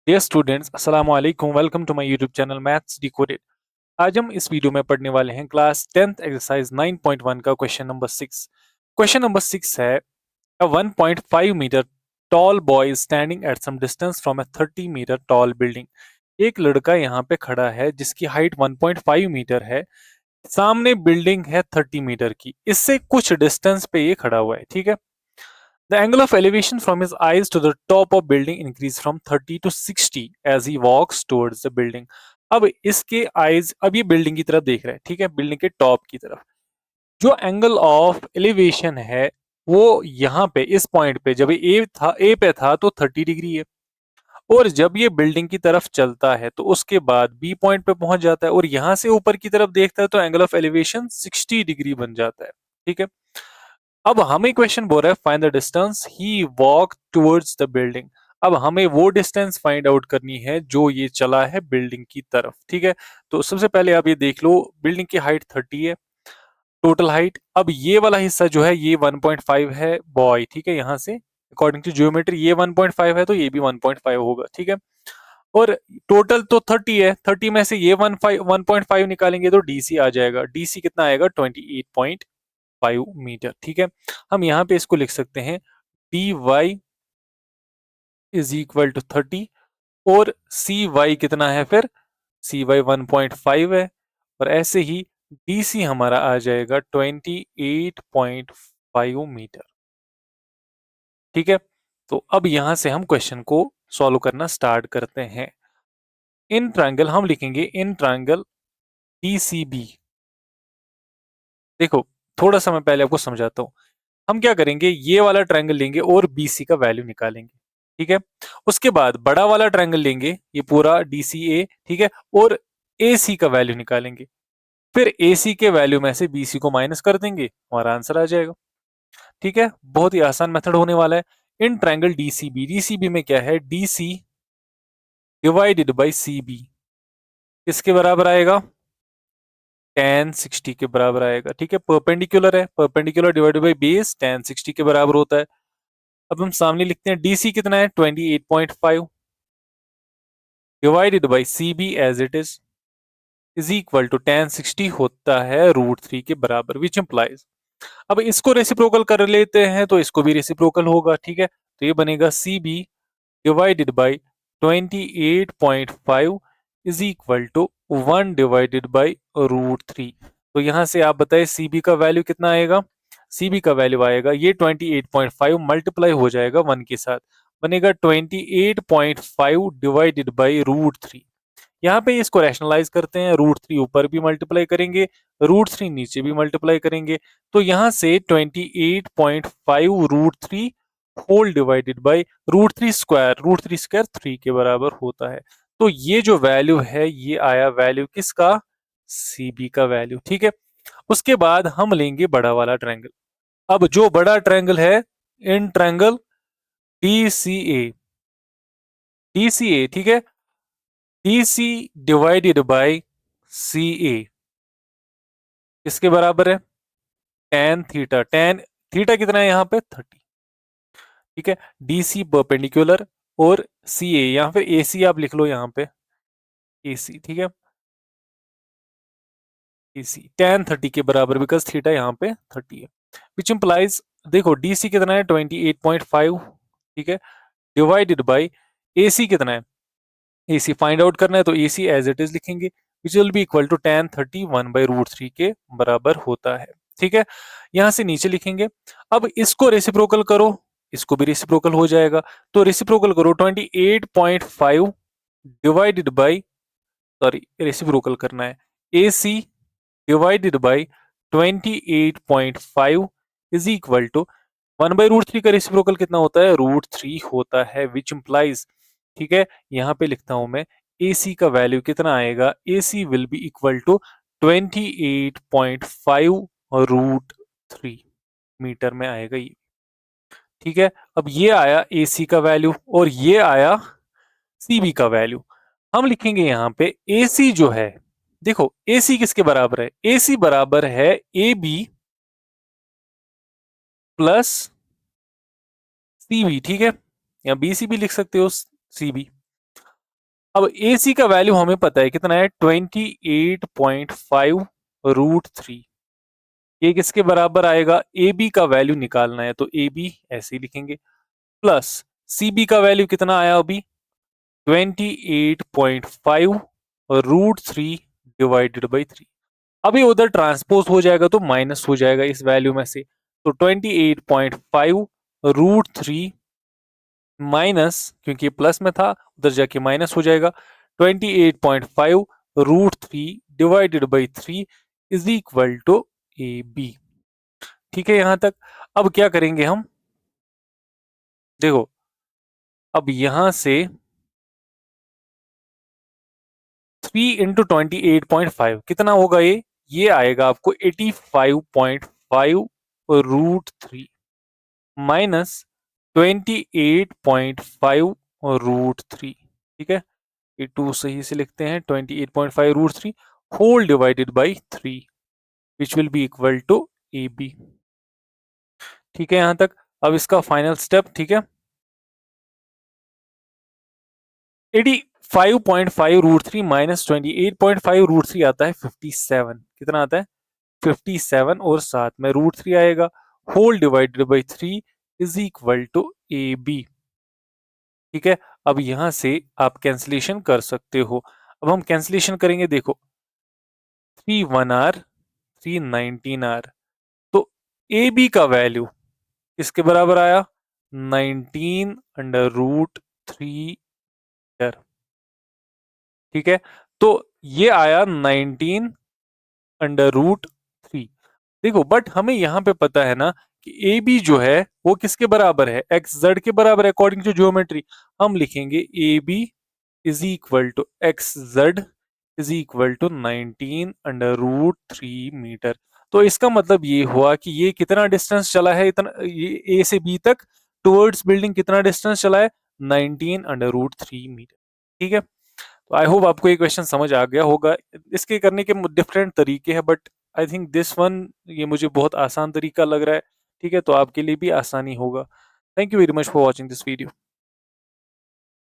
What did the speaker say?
Dear students, अस्सलाम वालेकुम। Welcome to my YouTube channel maths decoded. आज हम इस वीडियो में पढ़ने वाले हैं क्लास 10th एक्सरसाइज 9.1 का क्वेश्चन नंबर 6। क्वेश्चन नंबर 6 है, a 1.5 metre tall boy is standing at some distance from a 30 metre tall building. एक लड़का यहाँ पे खड़ा है जिसकी हाइट 1.5 मीटर है। सामने बिल्डिंग है 30 मीटर की, इससे कुछ डिस्टेंस पे ये खड़ा हुआ है। ठीक है। The angle of elevation from his eyes to the top of building increase from 30 to 60 as he walks towards the building. अब इसके आईज, अब ये बिल्डिंग की तरफ देख रहा है। ठीक है, बिल्डिंग के टॉप की तरफ। जो एंगल ऑफ एलिवेशन है वो यहाँ पे इस पॉइंट पे, जब ए पे था तो 30 डिग्री है, और जब ये बिल्डिंग की तरफ चलता है तो उसके बाद बी पॉइंट पे पहुंच जाता है और यहां से ऊपर की तरफ देखता है तो एंगल ऑफ एलिवेशन 60 डिग्री बन जाता है। ठीक है। अब हमें क्वेश्चन बोल रहा है find the distance he walk towards the building. अब हमें वो डिस्टेंस फाइंड आउट करनी है जो ये चला है बिल्डिंग की तरफ। ठीक है। तो सबसे पहले आप ये देख लो, बिल्डिंग की हाइट 30 है, टोटल हाइट। अब ये वाला हिस्सा जो है ये 1.5 है बॉय। ठीक है, यहाँ से अकॉर्डिंग टू ज्योमेट्री ये 1.5 है तो ये भी 1.5 होगा। ठीक है। और टोटल तो 30 है, 30 में से ये 1.5 निकालेंगे तो डीसी आ जाएगा। डीसी कितना आएगा? 28.5 मीटर। ठीक है। हम यहाँ पे इसको लिख सकते हैं D Y is equal to 30, और सी वाई कितना है फिर? सी वाई 1.5 है, और ऐसे ही डी सी हमारा आ जाएगा 28.5 मीटर। ठीक है। तो अब यहां से हम क्वेश्चन को सॉल्व करना स्टार्ट करते हैं। इन ट्रायंगल हम लिखेंगे, in triangle D C B. देखो, थोड़ा सा मैं पहले आपको समझाता हूँ। हम क्या करेंगे, ये वाला ट्रायंगल लेंगे और बीसी का वैल्यू निकालेंगे। ठीक है। उसके बाद बड़ा वाला ट्रायंगल लेंगे, ये पूरा डीसीए। ठीक है। और एसी का वैल्यू निकालेंगे। फिर एसी के वैल्यू में से बीसी को माइनस कर देंगे, हमारा आंसर आ जाएगा। ठीक है, बहुत ही आसान मेथड होने वाला है। इन ट्रायंगल डीसीबी, डीसीबी में क्या है? डीसी डिवाइडेड बाई सीबी किसके बराबर आएगा? tan 60 के बराबर आएगा। ठीक है, परपेंडिकुलर है, perpendicular divided by base tan 60 के बराबर होता है। अब हम सामने लिखते हैं डीसी कितना है? 28.5 divided by C B as is equal to tan 60 होता है √3 के बराबर, विच इंप्लाइज। अब इसको रेसिप्रोकल कर लेते हैं तो इसको भी रेसिप्रोकल होगा। ठीक है। तो ये बनेगा C B divided by 28.5 is equal to 1 divided by √3। तो यहां से आप बताए सीबी का वैल्यू कितना आएगा? सीबी का वैल्यू आएगा ये 28.5 मल्टीप्लाई हो जाएगा 1 के साथ, बनेगा 28.5 डिवाइडेड बाई √3। यहाँ पे इसको रैशनलाइज करते हैं, √3 ऊपर भी मल्टीप्लाई करेंगे, √3 नीचे भी मल्टीप्लाई करेंगे। तो यहाँ से 28.5 √3 होल डिवाइडेड बाई √3 स्क्वायर 3 के बराबर होता है। तो ये जो वैल्यू है ये आया वैल्यू किसका? सीबी का वैल्यू। ठीक है। उसके बाद हम लेंगे बड़ा वाला ट्रायंगल। अब जो बड़ा ट्रायंगल है, इन ट्रायंगल डीसीए, डीसीए। ठीक है। डीसी डिवाइडेड बाय सीए किसके बराबर है? tan theta. tan थीटा कितना है यहाँ पे? 30। ठीक है। डीसी परपेंडिकुलर, और सी ए या फिर ए सी आप लिख लो यहाँ पे, ए सी। ठीक है। ए सी tan 30 के बराबर, बिकॉज थीटा यहाँ पे 30 है, विच इंप्लाइज। देखो डीसी कितना है? 28.5। ठीक है। डिवाइडेड बाई ए सी कितना है? ए सी फाइंड आउट करना है तो A C as it is लिखेंगे, which will be equal to tan 30 1 by √3 के बराबर होता है। ठीक है। यहां से नीचे लिखेंगे। अब इसको रेसिप्रोकल करो, इसको भी रेसिप्रोकल हो जाएगा। तो रेसिप्रोकल करो 28.5 डिवाइडेड बाई, सॉरी रेसिप्रोकल करना है, A C divided by 28.5 is equal to 1 by √3 का रेसिप्रोकल कितना होता है? √3 होता है, विच इंप्लाइज। ठीक है। यहां पे लिखता हूं मैं, ए सी का वैल्यू कितना आएगा? A C will be equal to 28.5 √3 metre में आएगा ये। ठीक है। अब ये आया ए सी का वैल्यू और ये आया सीबी का वैल्यू। हम लिखेंगे यहाँ पे ए सी जो है, देखो ए सी किसके बराबर है? ए सी बराबर है A B plus C B. ठीक है, या बी सी भी लिख सकते हो, सी बी। अब AC का वैल्यू हमें पता है कितना है, 28.5 √3। ये किसके बराबर आएगा, AB का वैल्यू निकालना है तो AB ऐसे ही लिखेंगे, प्लस CB का वैल्यू कितना आया अभी, 28.5 √3 डिवाइडेड बाई 3। अभी उधर ट्रांसपोज हो जाएगा तो माइनस हो जाएगा इस वैल्यू में से, तो 28.5 √3 माइनस, क्योंकि प्लस में था उधर जाके माइनस हो जाएगा, 28.5 √3 divided by 3 is equal to AB। ठीक है यहां तक। अब क्या करेंगे हम, देखो अब यहां से 3 × 28.5 कितना होगा, ये आएगा आपको 85.5 √3 माइनस 28.5 √3। ठीक है, ये 2 सही से लिखते हैं, 28.5 √3 whole divided by 3 which will be equal to AB। ठीक है यहां तक। अब इसका फाइनल स्टेप, ठीक है, 85.5 √3 माइनस 28.5 √3 आता है 57। कितना आता है, 57, और साथ में √3 आएगा, whole divided by 3 is equal to AB। ठीक है, अब यहां से आप कैंसिलेशन कर सकते हो। अब हम कैंसिलेशन करेंगे, देखो 3 1R 3 19R, तो AB का वैल्यू किसके बराबर आया, 19 √3। ठीक है, तो ये आया 19 √3। देखो बट हमें यहाँ पे पता है ना कि ए बी जो है वो किसके बराबर है, एक्स जेड के बराबर है अकॉर्डिंग टू ज्योमेट्री। हम लिखेंगे A B is equal to X Z is equal to 19 √3 metre. तो इसका मतलब ये हुआ कि ये कितना डिस्टेंस चला है, इतना ये ए से बी तक टुवर्ड्स बिल्डिंग कितना डिस्टेंस चला है, 19 √3 मीटर। ठीक है, तो आई होप आपको ये क्वेश्चन समझ आ गया होगा। इसके करने के डिफरेंट तरीके हैं but I think this one ये मुझे बहुत आसान तरीका लग रहा है। ठीक है, तो आपके लिए भी आसानी होगा। Thank you very much for watching this video.